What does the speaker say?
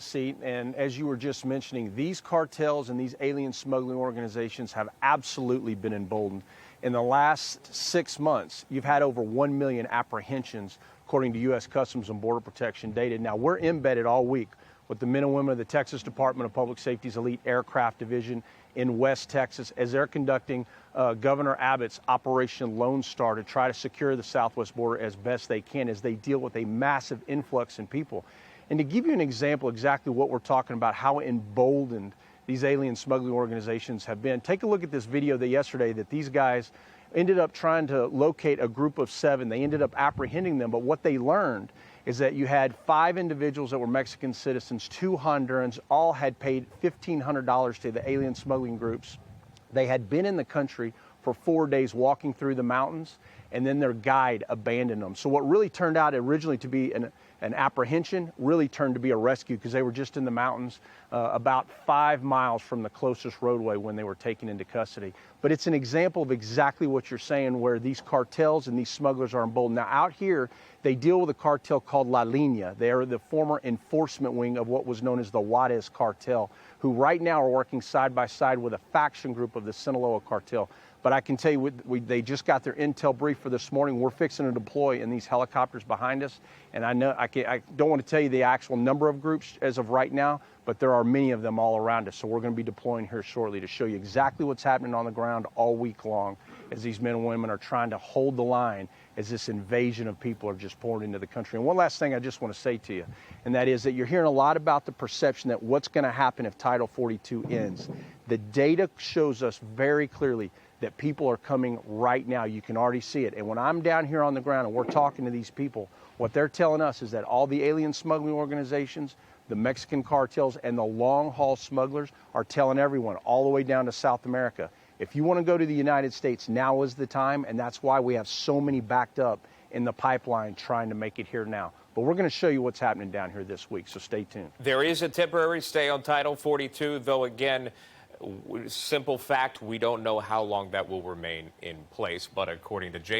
seat, and as you were just mentioning, these cartels and these alien smuggling organizations have absolutely been emboldened. In the last 6 months, you've had over 1 million apprehensions, according to U.S. Customs and Border Protection data. Now, we're embedded all week with the men and women of the Texas Department of Public Safety's Elite Aircraft Division in West Texas as they're conducting Governor Abbott's Operation Lone Star to try to secure the southwest border as best they can as they deal with a massive influx in people. And to give you an example exactly what we're talking about, how emboldened these alien smuggling organizations have been, take a look at this video yesterday that these guys ended up trying to locate a group of 7. They ended up apprehending them, but what they learned is that you had 5 individuals that were Mexican citizens, 2 Hondurans, all had paid $1,500 to the alien smuggling groups. They had been in the country for 4 days walking through the mountains, and then their guide abandoned them. So what really turned out originally to be an apprehension really turned to be a rescue because they were just in the mountains about 5 miles from the closest roadway when they were taken into custody. But it's an example of exactly what you're saying, where these cartels and these smugglers are emboldened. Now out here, they deal with a cartel called La Línea. They are the former enforcement wing of what was known as the Juarez cartel, who right now are working side by side with a faction group of the Sinaloa cartel. But I can tell you, they just got their intel brief for this morning. We're fixing to deploy in these helicopters behind us. And I know I don't want to tell you the actual number of groups as of right now, but there are many of them all around us. So we're going to be deploying here shortly to show you exactly what's happening on the ground all week long as these men and women are trying to hold the line as this invasion of people are just pouring into the country. And one last thing I just want to say to you, and that is that you're hearing a lot about the perception that what's going to happen if Title 42 ends. The data shows us very clearly that people are coming right now. You can already see it. And when I'm down here on the ground and we're talking to these people, what they're telling us is that all the alien smuggling organizations, the Mexican cartels, and the long-haul smugglers are telling everyone all the way down to South America, if you want to go to the United States, now is the time, and that's why we have so many backed up in the pipeline trying to make it here now. But we're going to show you what's happening down here this week, so stay tuned. There is a temporary stay on Title 42, though, again, simple fact, we don't know how long that will remain in place. But according to Jason,